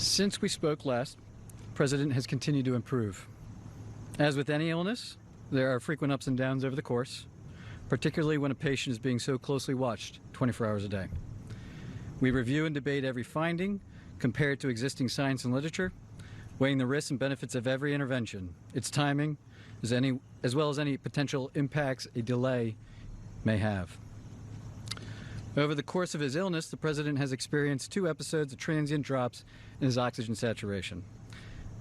Since we spoke last, the President has continued to improve. As with any illness, there are frequent ups and downs over the course, particularly when a patient is being so closely watched 24 hours a day. We review and debate every finding, compare it to existing science and literature, weighing the risks and benefits of every intervention, its timing, as well as any potential impacts a delay may have. Over the course of his illness, the President has experienced 2 episodes of transient drops in his oxygen saturation.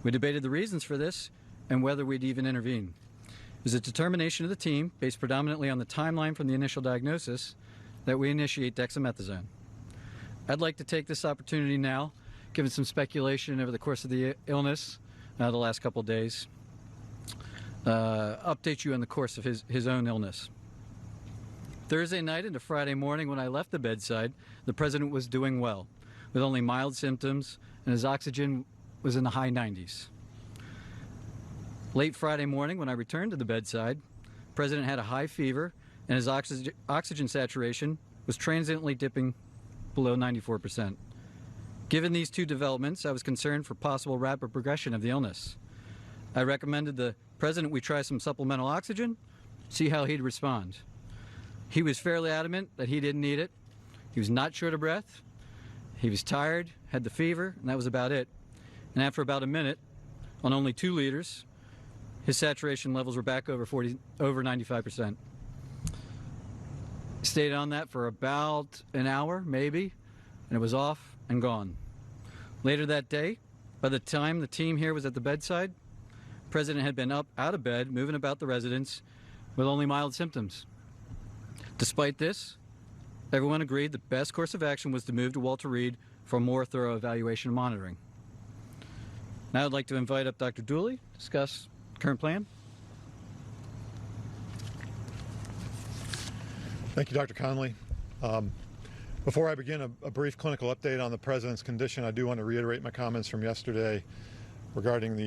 We debated the reasons for this and whether we'd even intervene. It was a determination of the team, based predominantly on the timeline from the initial diagnosis, that we initiate dexamethasone. I'd like to take this opportunity now, given some speculation over the course of the illness, the last couple of days, update you on the course of his own illness. Thursday night into Friday morning when I left the bedside, the President was doing well, with only mild symptoms, and his oxygen was in the high 90s. Late Friday morning when I returned to the bedside, the President had a high fever, and his oxygen saturation was transiently dipping below 94%. Given these 2 developments, I was concerned for possible rapid progression of the illness. I recommended the President we try some supplemental oxygen, see how he'd respond. He was fairly adamant that he didn't need it. He was not short of breath. He was tired, had the fever, and that was about it. And after about a minute, on only 2 liters, his saturation levels were back over 95%. Stayed on that for about an hour, maybe, and it was off and gone. Later that day, by the time the team here was at the bedside, the President had been up out of bed, moving about the residence with only mild symptoms. Despite this, everyone agreed the best course of action was to move to Walter Reed for a more thorough evaluation and monitoring. Now I'd like to invite up Dr. Dooley to discuss the current plan. Thank you, Dr. Conley. Before I begin a brief clinical update on the President's condition, I do want to reiterate my comments from yesterday regarding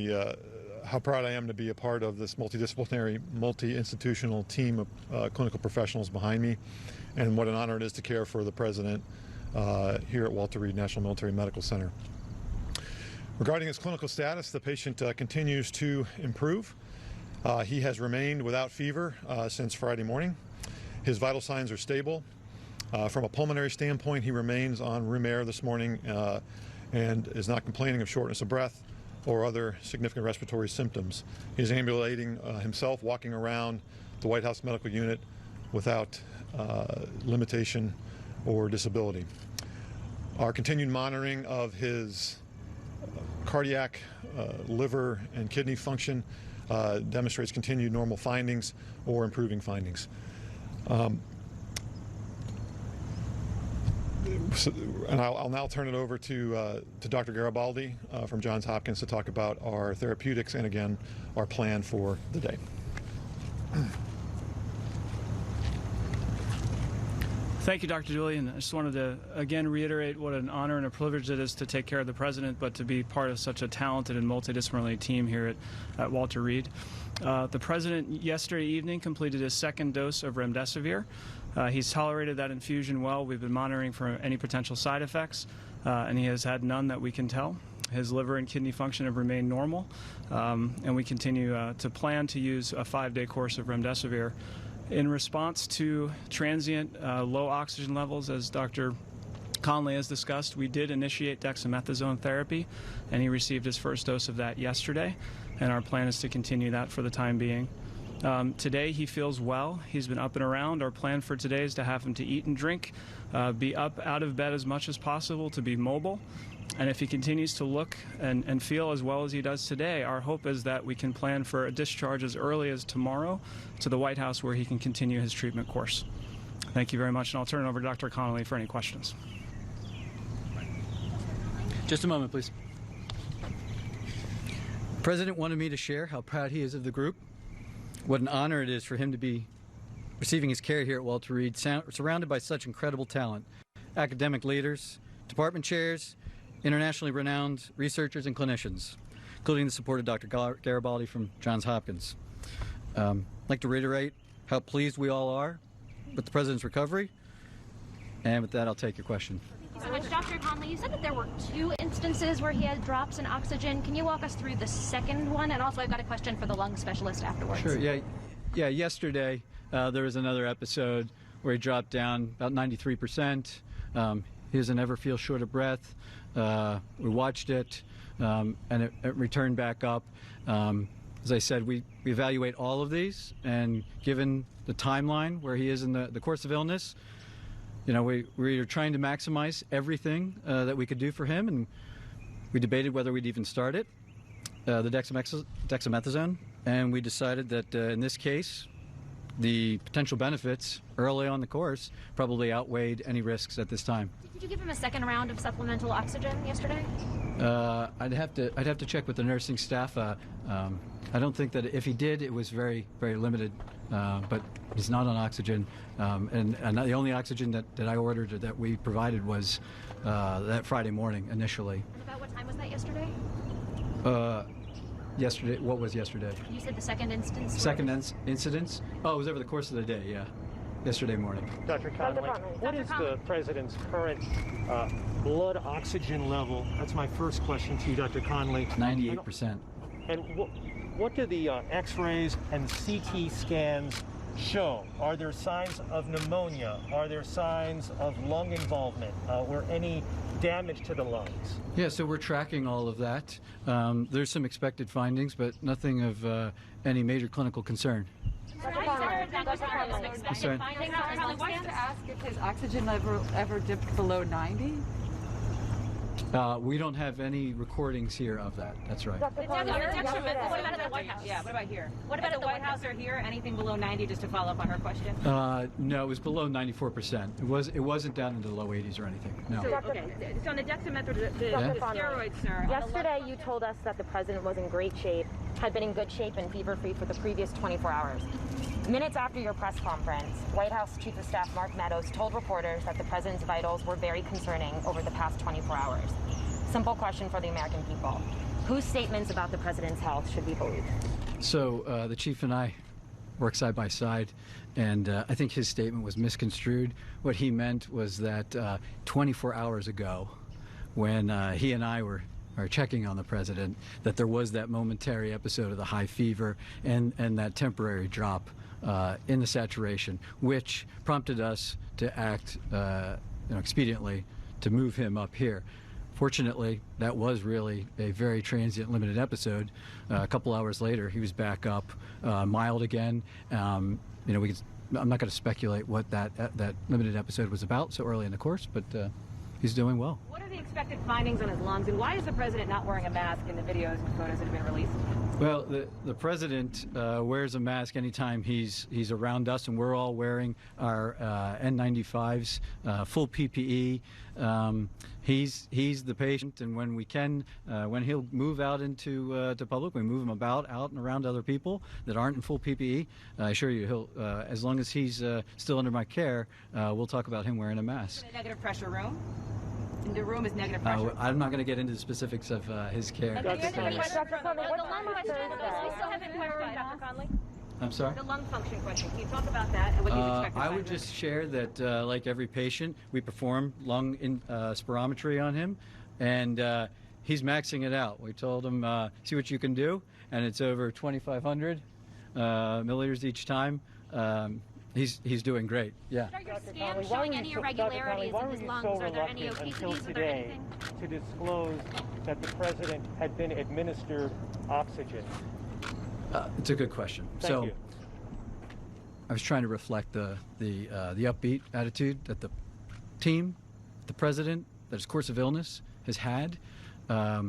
how proud I am to be a part of this multidisciplinary, multi-institutional team of clinical professionals behind me, and what an honor it is to care for the President here at Walter Reed National Military Medical Center. Regarding his clinical status, the patient continues to improve. He has remained without fever since Friday morning. His vital signs are stable. From a pulmonary standpoint, he remains on room air this morning and is not complaining of shortness of breath or other significant respiratory symptoms. He's ambulating himself, walking around the White House Medical Unit without limitation or disability. Our continued monitoring of his cardiac, liver, and kidney function demonstrates continued normal findings or improving findings. And I'll now turn it over to Dr. Garibaldi from Johns Hopkins to talk about our therapeutics and, again, our plan for the day. Thank you, Dr. Dooley, and I just wanted to again reiterate what an honor and a privilege it is to take care of the President, but to be part of such a talented and multidisciplinary team here at Walter Reed. The President yesterday evening completed his 2nd dose of remdesivir. He's tolerated that infusion well. We've been monitoring for any potential side effects, and he has had none that we can tell. His liver and kidney function have remained normal, and we continue to plan to use a 5-day course of remdesivir. In response to transient low oxygen levels, as Dr. Conley has discussed, we did initiate dexamethasone therapy, and he received his 1st dose of that yesterday, and our plan is to continue that for the time being. Today he feels well. He's been up and around. Our plan for today is to have him to eat and drink, be up out of bed as much as possible, to be mobile. And if he continues to look and feel as well as he does today, our hope is that we can plan for a discharge as early as tomorrow to the White House, where he can continue his treatment course. Thank you very much, and I'll turn it over to Dr. Conley for any questions. Just a moment, please. The President wanted me to share how proud he is of the group, what an honor it is for him to be receiving his care here at Walter Reed, surrounded by such incredible talent, academic leaders, department chairs, internationally renowned researchers and clinicians, including the support of Dr. Garibaldi from Johns Hopkins. I'd like to reiterate how pleased we all are with the President's recovery And with that, I'll take your question. So much, Dr. Conley, you said that there were 2 instances where he had drops in oxygen. Can you walk us through the second one? And also, I've got a question for the lung specialist afterwards. Sure. Yeah. Yesterday, there was another episode where he dropped down about 93%. He doesn't ever feel short of breath. We watched it, and it returned back up. As I said, we evaluate all of these, and given the timeline where he is in the course of illness, we are trying to maximize everything that we could do for him, and we debated whether we'd even start it, the dexamethasone, and we decided that in this case, the potential benefits early on the course probably outweighed any risks at this time. Did you give him a second round of supplemental oxygen yesterday? I'd have to check with the nursing staff. I don't think that if he did, it was very, very limited. But he's not on oxygen, and the only oxygen that I ordered or that we provided was that Friday morning initially. And about what time was that yesterday? Yesterday. What was yesterday? You said the second instance. Incidents? Oh, it was over the course of the day. Yeah, yesterday morning. Dr. Conley, what is the president's current blood oxygen level? That's my first question to you, Dr. Conley. 98%. And what do the X-rays and CT scans show? Are there signs of pneumonia? Are there signs of lung involvement or any damage to the lungs? Yeah, so we're tracking all of that. There's some expected findings, but nothing of any major clinical concern. Sorry. I'd like to ask if his oxygen level ever dipped below 90? We don't have any recordings here of that. That's right. What about at the White House? Yeah, what about here? What about at the White House or here? Anything below 90, just to follow up on her question? No, it was below 94%. It wasn't down into the low 80s or anything. No. So, okay. So on the dexamethasone, the steroids, sir. Yesterday, you told us that the president was in great shape, had been in good shape and fever-free for the previous 24 hours. Minutes after your press conference, White House Chief of Staff Mark Meadows told reporters that the president's vitals were very concerning over the past 24 hours. Simple question for the American people. Whose statements about the president's health should we believe? So the chief and I work side by side, and I think his statement was misconstrued. What he meant was that 24 hours ago, when he and I were checking on the president, that there was that momentary episode of the high fever and that temporary drop in the saturation, which prompted us to act expediently to move him up here. Fortunately, that was really a very transient, limited episode. A couple hours later, he was back up, mild again. I'm not going to speculate what that limited episode was about so early in the course, but he's doing well. What are the expected findings on his lungs, and why is the president not wearing a mask in the videos and photos that have been released? Well, the president wears a mask anytime he's around us, and we're all wearing our N95s, full PPE. He's the patient, and when we can, when he'll move out into to public, we move him out and around other people that aren't in full PPE. I assure you, he'll as long as he's still under my care, we'll talk about him wearing a mask. In a negative pressure room? And the room is negative pressure. I'm not going to get into the specifics of his care. Dr. Conley, what time We still haven't clarified, Dr. Conley. I'm sorry? The lung function question. Can you talk about that and what you expect? I would just share that, like every patient, we perform lung spirometry on him, and he's maxing it out. We told him, see what you can do, and it's over 2,500 milliliters each time. He's doing great. Yeah. Are your scans showing any irregularities in his lungs? Are there any obesities? Are there anything? To disclose that the president had been administered oxygen? It's a good question. Thank you. I was trying to reflect the upbeat attitude that the team, the president, that his course of illness has had. I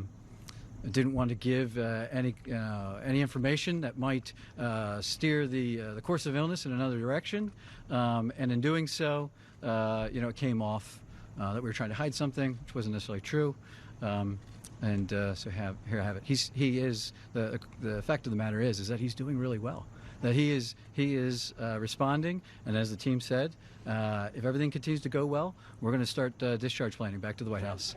didn't want to give any information that might steer the course of illness in another direction, and in doing so, it came off that we were trying to hide something, which wasn't necessarily true. So here I have it. He is the fact of the matter is that he's doing really well. That he is responding, and as the team said, if everything continues to go well, we're going to start discharge planning back to the White House.